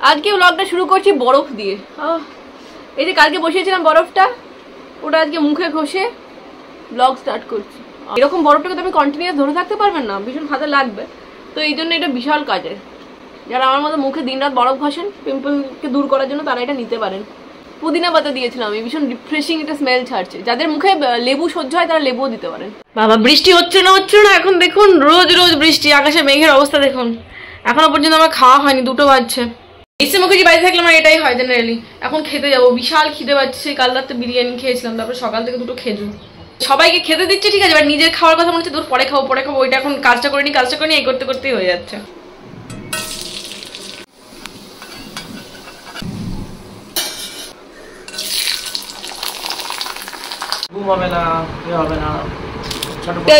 আজকে ব্লগটা শুরু করছি বরফ দিয়ে। এই যে কালকে বসিয়েছিলাম বরফটা, ওটা আজকে মুখে ঘষে ব্লগ স্টার্ট করছি। এরকম বরফটাকে তো আপনি কন্টিনিউয়াস ধরে থাকতে পারবেন না, ভীষণ হাতে লাগবে। তো এই জন্য এটা বিশাল কাজের। যারা আমার মতো মুখে দিনরাত বরফ ঘষেন পিম্পলকে দূর করার জন্য, তারা এটা নিতে পারেন। পুদিনা পাতা দিয়েছিলাম আমি, ভীষণ রিফ্রেশিং একটা স্মেল ছাড়ছে। যাদের মুখে লেবু সহ্য হয় তারা লেবুও দিতে পারেন। বাবা বৃষ্টি হচ্ছে না এখন দেখুন রোজ রোজ বৃষ্টি, আকাশে মেঘের অবস্থা দেখুন। এখনো পর্যন্ত আমার খাওয়া হয়নি, 2টো বাজছে। এসে মুখে বাড়ি থাকলে আমার এটাই হয় জেনারেলি। এখন খেতে যাবো, বিশাল খিদে পাচ্ছে। কাল রাতে বিরিয়ানি খেয়েছিলাম, তারপরে সকাল থেকে 2টো খেজুর। সবাইকে খেতে দিচ্ছে ঠিক আছে, বাট নিজের খাওয়ার কথা মনে হচ্ছে দূর পরে খাবো। ওইটা এখন কাজটা করে নি এই করতে করতেই হয়ে যাচ্ছে।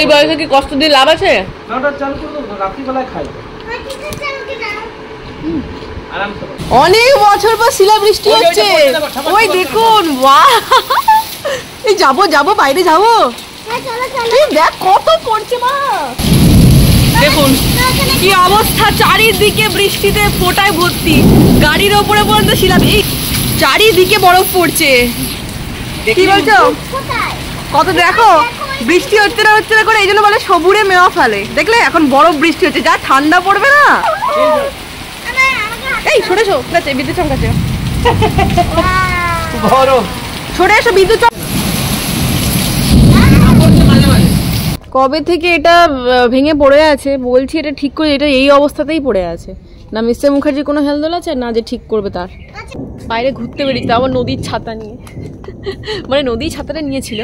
এই বয়সে কি কষ্ট দিয়ে লাভ আছে? অনেক বছর পর শিলাবৃষ্টি হচ্ছে। ওই দেখুন, এই যাবো বাইরে যাবো। দেখ কত পড়ছে মা, দেখুন কি অবস্থা। চারিদিকে বৃষ্টিতে ফোঁটায় ভর্তি, গাড়ির ওপরে পর্যন্ত শিলাপ। এই চারিদিকে বরফ পড়ছে। কি বলছো? কত দেখো বৃষ্টি হচ্ছে না করে, এই জন্য বলে সবুরে মেওয়া ফেলে। দেখলে এখন বরফ বৃষ্টি হচ্ছে, যা ঠান্ডা পড়বে না। এই সরে এসো, বিদ্যুৎ চমকাচ্ছে। সরে এসো, বিদ্যুৎ। কবে থেকে এটা ভেঙে পড়ে আছে বলছি, এটা ঠিক করে, এটা এই অবস্থাতেই পড়ে আছে। না মিস্টার মুখার্জির কোনো হেলদোল আছে, না যে ঠিক করবে তার। বাইরে ঘুরতে বেরিয়েছে আবার নদীর ছাতা নিয়ে, মানে নদীর ছাতাটা নিয়েছিল।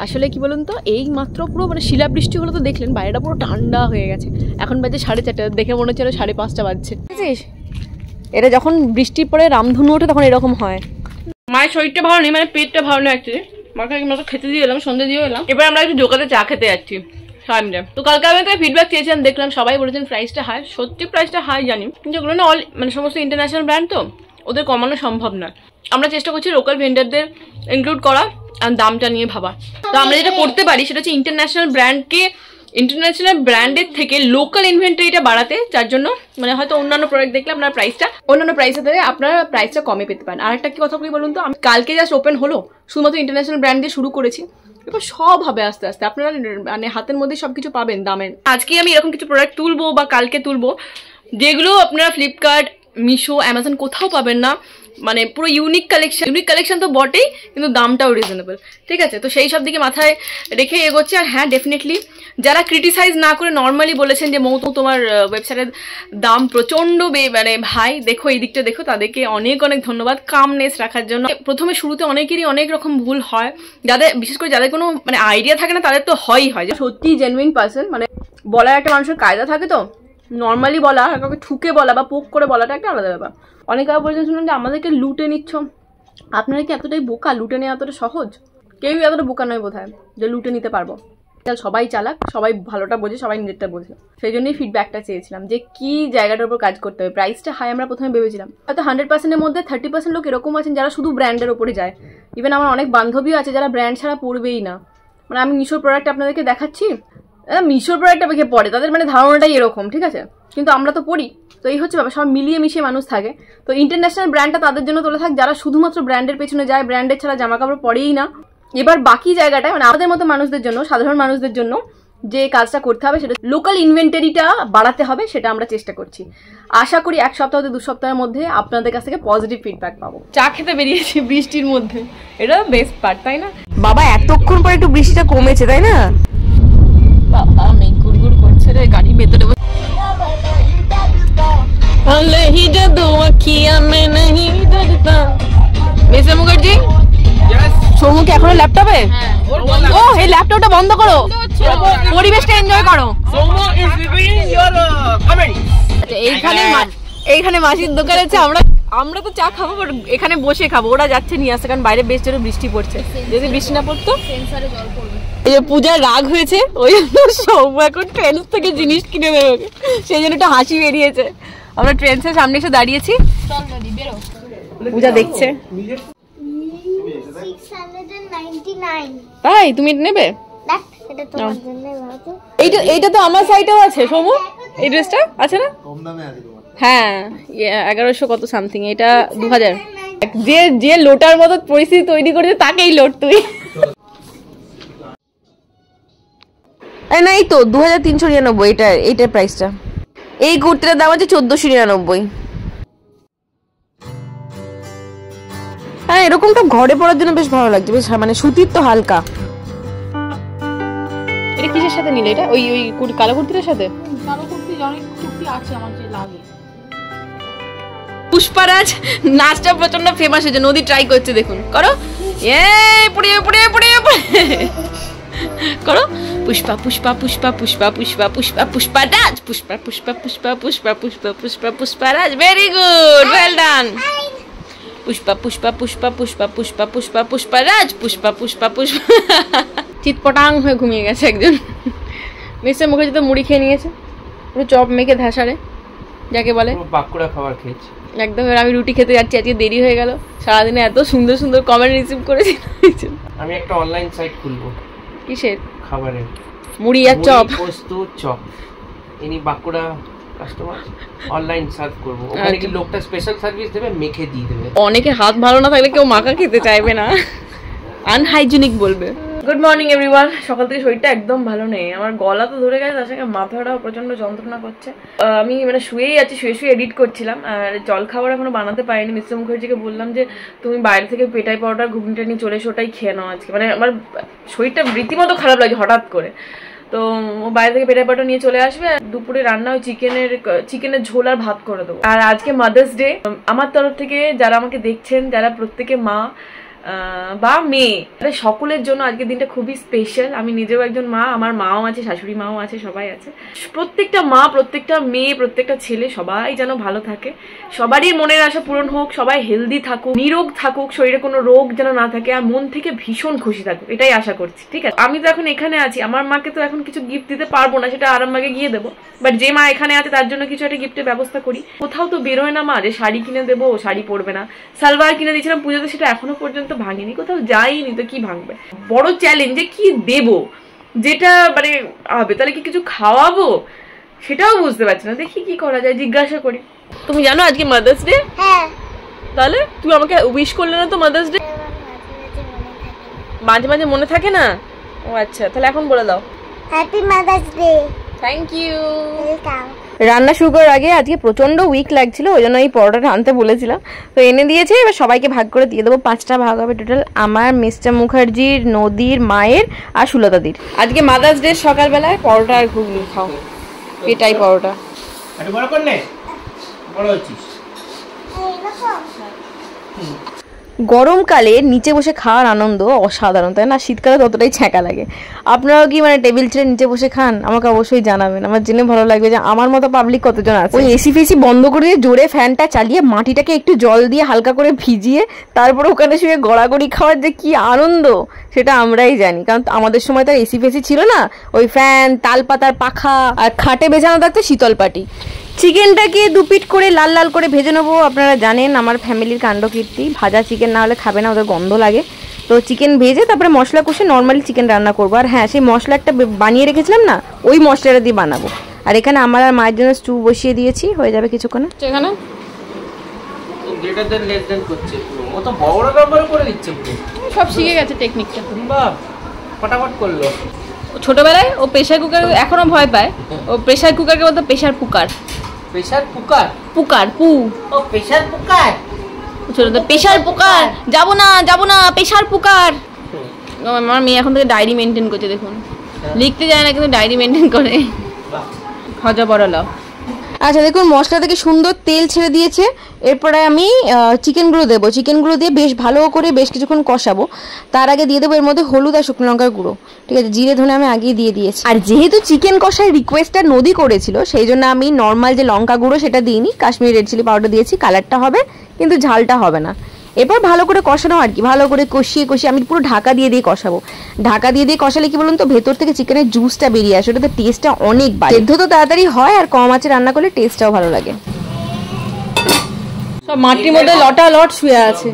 আসলে কি বলুন তো, এই মাত্র পুরো মানে শিলাবৃষ্টি হলো তো দেখলেন, বাইরেটা পুরো ঠান্ডা হয়ে গেছে। এখন বাজে 4:30, দেখে মনে হচ্ছে 5:30 বাজছে। বুঝছিস, এটা যখন বৃষ্টি পড়ে রামধনু ওঠে তখন এরকম হয়। মায়ের শরীরটা ভালো নেই, মানে পেটটা ভালো নেই অ্যাকচুয়ালি। মাকে মতো খেতে দিয়ে এলাম, সন্ধ্যে দিয়ে এলাম। এবার আমরা একটু দোকানে চা খেতে যাচ্ছি সবাই মিলে। তো কালকে আমি একটা ফিডব্যাক চেয়েছিলাম, দেখলাম সবাই বলেছেন প্রাইসটা হাই। সত্যি প্রাইসটা হাই জানি, কিন্তু ওগুলো না মানে সমস্ত ইন্টারন্যাশনাল ব্র্যান্ড, তো ওদের কমানো সম্ভব না। আমরা চেষ্টা করছি লোকাল ভেন্ডারদের ইনক্লুড করা আর দামটা নিয়ে ভাবা। তো আমরা যেটা করতে পারি সেটা হচ্ছে ইন্টারন্যাশনাল ব্র্যান্ডের থেকে লোকাল ইনভেন্টরিটা বাড়াতে। যার জন্য মানে হয়তো অন্যান্য প্রোডাক্ট দেখলে আপনার অন্যান্য প্রাইসের থেকে আপনারা প্রাইসটা কমে পেতে পারেন। আর একটা কি কথা বলি বলুন তো, আমি কালকে জাস্ট ওপেন হলো, শুধুমাত্র ইন্টারন্যাশনাল ব্র্যান্ড দিয়ে শুরু করেছি। এবার সব হবে আস্তে আস্তে, আপনারা মানে হাতের মধ্যে সবকিছু পাবেন দামের। আজকে আমি এরকম কিছু প্রোডাক্ট তুলবো বা কালকে তুলবো, যেগুলো আপনারা ফ্লিপকার্ট, মিশো, অ্যামাজন কোথাও পাবেন না। মানে পুরো ইউনিক কালেকশন তো বটেই, কিন্তু দামটাও রিজনেবল। ঠিক আছে, তো সেই সব দিকে মাথায় রেখে এগোচ্ছে। আর হ্যাঁ, ডেফিনেটলি যারা ক্রিটিসাইজ না করে নর্মালি বলেছেন যে মৌ তোমার ওয়েবসাইটের দাম প্রচণ্ড মানে ভাই দেখো এই দিকটা দেখো, তাদেরকে অনেক ধন্যবাদ কামনেস রাখার জন্য। প্রথমে শুরুতে অনেকেরই অনেক রকম ভুল হয়, বিশেষ করে যাদের কোনো মানে আইডিয়া থাকে না তাদের তো হয় যে সত্যি জেনুইন পার্সন। মানে বলার একটা মানুষের কায়দা থাকে, তো নর্মালি বলা, কাউকে ঠুকে বলা বা পোক করে বলাটা একটা আলাদা ব্যাপার। অনেকে বলছেন শুনুন যে আমাদেরকে লুটে নিচ্ছ। আপনারা কি এতটাই বোকা? লুটে নেওয়া এতটা সহজ? কেউই এতটা বোকা নয় বোধ হয় যে লুটে নিতে পারবো। সবাই চালাক, সবাই ভালোটা বোঝে, সবাই নিজেরটা বোঝে। সেই জন্যই ফিডব্যাকটা চেয়েছিলাম যে কি জায়গাটার উপর কাজ করতে হবে। প্রাইসটা হাই আমরা প্রথমে ভেবেছিলাম, হয়তো 100%-এর মধ্যে 30% লোক এরকম আছেন যারা শুধু ব্র্যান্ডের ওপরে যায়। ইভেন আমার অনেক বান্ধবীও আছে যারা ব্র্যান্ড ছাড়া পড়বেই না। মানে আমি মিশোর প্রোডাক্ট আপনাদেরকে দেখাচ্ছি, মিশোর প্রোডাক্টটা দেখে পড়ে, তাদের মানে ধারণাটাই এরকম, ঠিক আছে, কিন্তু আমরা তো পড়ি। তো এই হচ্ছে ব্যাপার, সব মিলিয়ে মিশিয়ে মানুষ থাকে। তো ইন্টারন্যাশনাল ব্র্যান্ডটা তাদের জন্য তোলা থাক যারা শুধুমাত্র ব্র্যান্ডের পেছনে যায়, ব্র্যান্ডের ছাড়া জামা কাপড় পরেই না। এবার বাকি জায়গাটায় মানে আমাদের মতো মানুষদের জন্য, সাধারণ মানুষদের জন্য যে কাজটা করতে হবে সেটা লোকাল ইনভেন্টরিটা বাড়াতে হবে, সেটা আমরা চেষ্টা করছি। আশা করি 1 সপ্তাহ থেকে 2 সপ্তাহের মধ্যে আপনাদের কাছ থেকে পজিটিভ ফিডব্যাক পাবো। চা খেতে বেরিয়েছি বৃষ্টির মধ্যে, এটা বেস্ট পার্ট, তাই না? বাবা এতক্ষণ পরে একটু বৃষ্টিটা কমেছে, তাই না? বাবা মেঘ গুড়গুড় করছে রে, গাড়ির ভেতরে মিস্টার মুখার্জি, সৌমুকে এখনো ল্যাপটপে? ও এই ল্যাপটপটা বন্ধ করো, পরিবেশটা এনজয় করো। এইখানে মাসির দোকান আছে, আমরা তো চা খাবো, এখানে বসে খাবো। ওরা যাচ্ছে নিয়ে আসতে, কারণ বাইরে বেশ জোরে বৃষ্টি পড়ছে। যদি বৃষ্টি না পড়তো এই যে পূজার রাগ হয়েছে, ওই জন্য সৌম এখন ট্রেন থেকে জিনিস কিনে দেবে, সেই জন্য একটা হাসি বেরিয়েছে। আমরা ট্রেনের সামনে এসে দাঁড়িয়েছি, পূজা দেখছে। তাই তুমি এটা নেবে? এইটা তো আমার সাইটেও আছে, সৌম এই ড্রেসটা আছে না? হ্যাঁ 1100 কত সামথিং, এটা 2000। যে যে লোটার মতো পরিস্থিতি তৈরি করেছে তাকেই লোট তুই। না এই তো 2399 এইটার প্রাইসটা। এই কুর্তিটার দাম আছে 1499। হ্যাঁ এরকমটা ঘরে পরার জন্য বেশ ভালো লাগছে, বেশ মানে সুতির তো হালকা। এটা কিসের সাথে নিলে এটা? ওই ওই কালো কুর্তিটার সাথে? কালো কুর্তি অনেক কুর্তি আছে আমার যে লাগে। পুষ্পারাজ নাচটা প্রচন্ড ফেমাস হয়েছে, নদী ট্রাই করছে দেখুন, করো পুড়িয়ে পুড়িয়ে পুড়িয়ে করো Pushpa Pushpa Pushpa Pushpa Pushpa Pushpa Pushparaj Pushpa Pushpa Pushpa Pushpa Pushpa Pushpa Pushparaj. Very good, well done. Pushpa Pushpa Pushpa Pushpa Pushpa Pushpa Pushparaj Pushpa Pushpa Pushpa. চিৎপটাং হয়ে ঘুমিয়ে গেছে একজন। মিস্টার মুখার্জি তো মুড়ি খেয়ে নিয়েছে, পুরো চপ মেখে ধাসারে যাকে বলে, বাঁকুড়া খাবার খেয়েছি একদম। আমি রুটি খেতে যাচ্ছি, আজকে দেরি হয়ে গেল। সারাদিনে এত সুন্দর সুন্দর কমেন্ট রিসিভ করেছি। আমি একটা অনলাইন সাইট খুলবো। কিসের? খাবারের, মুড়ি আর চপ, পোস্ত চপ। ইনি বাঁকুড়া কাস্টমার, অনলাইন সার্ভ করব। ওখানে কি লোকটা স্পেশাল সার্ভিস দেবে, মেখে দিয়ে দেবে। অনেকে হাত ভালো না থাকলে কেউ মাখা খেতে চাইবে না, আনহাইজিনিক বলবে। Good morning everyone. সকাল থেকে শরীরটা একদম ভালো নেই, আমার গলা তো ধরে গেছে, তার সঙ্গে মাথাটাও প্রচন্ড যন্ত্রণা করছে। আমি মানে শুয়েই আছি, শুয়ে শুয়ে এডিট করছিলাম, আর জল খাবার এখনো বানাতে পারিনি। মিস্টার মুখার্জিকে বললাম যে তুমি বাইরে থেকে পেটাই পাউডার ঘুগনিটা নিয়ে চলে এসে ওটাই খেয়ে নাও আজকে। মানে আমার শরীরটা রীতিমতো খারাপ লাগছে হঠাৎ করে, তো বাইরে থেকে পেটাই পাউডার নিয়ে চলে আসবে। দুপুরে রান্না ওই চিকেনের ঝোল আর ভাত করে দেবো। আর আজকে মাদার্স ডে। আমার তরফ থেকে যারা আমাকে দেখছেন, যারা প্রত্যেকে মা বা মেয়ে, সকলের জন্য আজকের দিনটা খুবই স্পেশাল। আমি নিজেও একজন মা, আমার মাও আছে, শাশুড়ি মাও আছে, সবাই আছে। প্রত্যেকটা মা, প্রত্যেকটা মেয়ে, প্রত্যেকটা ছেলে সবাই যেন ভালো থাকে, সবারই মনের আশা পূরণ হোক, সবাই হেলদি থাকুক, নিরোগ থাকুক, শরীরে কোনো রোগ যেন না থাকে, আর মন থেকে ভীষণ খুশি থাকুক, এটাই আশা করছি। ঠিক আছে, আমি তো এখন এখানে আছি, আমার মাকে তো এখন কিছু গিফট দিতে পারবো না, সেটা আরামবাগে গিয়ে দেবো। বাট যে মা এখানে আছে তার জন্য কিছু একটা গিফটের ব্যবস্থা করি। কোথাও তো বেরোয় না মা যে শাড়ি কিনে দেবো, শাড়ি পরবে না। সালোয়ার কিনে দিয়েছিলাম পুজোতে, সেটা এখনো পর্যন্ত ভাঙিনি, কোথাও যাইনি, তো কি ভাঙবে। বড় চ্যালেঞ্জ যে কি দেবো, যেটা মানে হবে, তাহলে কি কিছু খাওয়াবো সেটাও বুঝতে পারছি না। দেখি কি করা যায়, জিজ্ঞাসা করি। তুমি জানো আজকে মাদার্স ডে? হ্যাঁ। তাহলে তুমি আমাকে উইশ করলে না তো মাদার্স ডে? মাঝে মাঝে মনে থাকে না? ও আচ্ছা, তাহলে এখন বলে দাও happy mother's day. Thank you. Welcome. রান্না শুরু করার আগে আজকে প্রচন্ড উইক লাগছিল, ওই জন্য এই পরোটাটা আনতে বলেছিলাম, তো এনে দিয়েছে। এবার সবাইকে ভাগ করে দিয়ে দেবো, 5টা ভাগ হবে টোটাল। আমার, মিস্টার মুখার্জির, নদীর, মায়ের আর সুলতাদির। আজকে মাদার্স ডে সকালবেলায় পরোটা আর ঘুগনি খাও, পেটাই পরোটা। গরমকালে নিচে বসে খাওয়ার আনন্দ অসাধারণ, তাই না? শীতকালে ততটাই ছ্যাঁকা লাগে। আপনারাও কি মানে টেবিল ছেড়ে নিচে বসে খান? আমাকে অবশ্যই জানাবেন, আমার জেনে ভালো লাগবে যে আমার মতো পাবলিক কতজন আছে। ওই এসি ফেসি বন্ধ করে দিয়ে জোরে ফ্যানটা চালিয়ে মাটিটাকে একটু জল দিয়ে হালকা করে ভিজিয়ে তারপরে ওখানে শুয়ে গড়াগড়ি খাওয়ার যে কি আনন্দ সেটা আমরাই জানি, কারণ আমাদের সময় তো এসি ফেসি ছিল না। ওই ফ্যান, তালপাতার পাখা আর খাটে বেছানো থাকতো শীতল পাটি। চিকেনটাকে 2 পিট করে লাল লাল করে ভেজে নেবো। আপনারা জানেন আমার ফ্যামিলির কাণ্ডকীর্তি, ভাজা চিকেন না হলে খাবে না, ওদের গন্ধ লাগে। তো চিকেন ভেজে তারপরে মশলা কষে নর্মালি চিকেন রান্না করবো। আর হ্যাঁ, সেই মশলা একটা বানিয়ে রেখেছিলাম না, ওই মশলাটা দিয়ে বানাবো। আর এখানে আমার আর মায়ের জন্য স্টু বসিয়ে দিয়েছি, হয়ে যাবে কিছুক্ষণে। এখানে সব শিখে গেছে টেকনিকটা, ফটাফট করলো। ছোটবেলায় ও প্রেসার কুকার এখনো ভয় পায়, ও প্রেসার কুকারকে বলতো প্রেসার কুকার। Pressure cooker? পুকার, পু। ও প্রেসার কুকার, ছোটদের প্রেসার কুকার। যাবো না প্রেসার কুকার। আমার মেয়ে এখন থেকে ডায়েরি মেনটেন করছে, দেখুন লিখতে যায় না কিন্তু ডায়েরি মেনটেন করে। খজা বড়ালাও। আচ্ছা দেখুন, মশলা থেকে সুন্দর তেল ছেড়ে দিয়েছে। এরপরে আমি চিকেনগুলো দেবো, চিকেনগুলো দিয়ে বেশ ভালো করে বেশ কিছুক্ষণ কষাবো। তার আগে দিয়ে দেবো এর মধ্যে হলুদ আর শুকনো লঙ্কার গুঁড়ো। ঠিক আছে, জিরে ধনে আমি আগেই দিয়ে দিয়েছি। আর যেহেতু চিকেন কষার রিকোয়েস্টটা নদী করেছিল, সেই জন্য আমি নর্মাল যে লঙ্কা গুঁড়ো সেটা দিইনি, কাশ্মীরি রেড চিলি পাউডার দিয়েছি। কালারটা হবে কিন্তু ঝালটা হবে না। এরপর ভালো করে কষানো আর কি, ভালো করে কষিয়ে আমি পুরো ঢাকা দিয়ে কষাবো। ঢাকা দিয়ে কষালে কি বলুন তো, ভেতর থেকে চিকেনের জুসটা বেরিয়ে আসে, ওটাতে টেস্টটা অনেক বাড়ে। সেদ্ধ তো তাড়াতাড়ি হয়, আর কম আঁচে রান্না করলে টেস্টটাও ভালো লাগে। সব মাটির মধ্যে লটা লট শুয়ে আছে,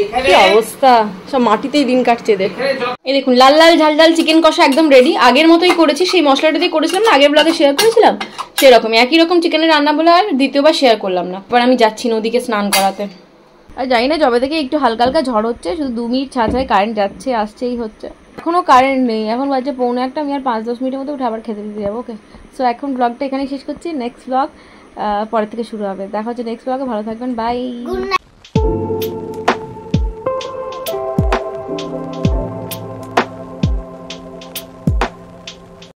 এখানে কি অবস্থা, সব মাটিতেই দিন কাটছে এদের। এখানে এই দেখুন লাল লাল ঝাল ঝাল চিকেন কষা একদম রেডি, আগের মতোই করেছি, সেই মশলাটা দিয়ে করেছিলাম না আগের ব্লগে শেয়ার করেছিলাম, সেরকমই একই রকম চিকেনের রান্না বলে আর দ্বিতীয়বার শেয়ার করলাম না। এবার আমি যাচ্ছি নদীকে স্নান করাতে। আর জানি না যবে থেকে একটু হালকা হালকা ঝড় হচ্ছে, শুধু 2 মিনিট ছাড়াই কারেন্ট যাচ্ছে আসছেই হচ্ছে। এখনো কারেন্ট নেই, এখন বাজে 1:45, আমি আর 5-10 মিনিটের মধ্যে উঠে আবার খেতে দিতে যাবো। ওকে, সো এখন ব্লগটা এখানেই শেষ করছি, নেক্সট ব্লগ পরের থেকে শুরু হবে। দেখা হচ্ছে নেক্সট ব্লগে, ভালো থাকবেন, বাই।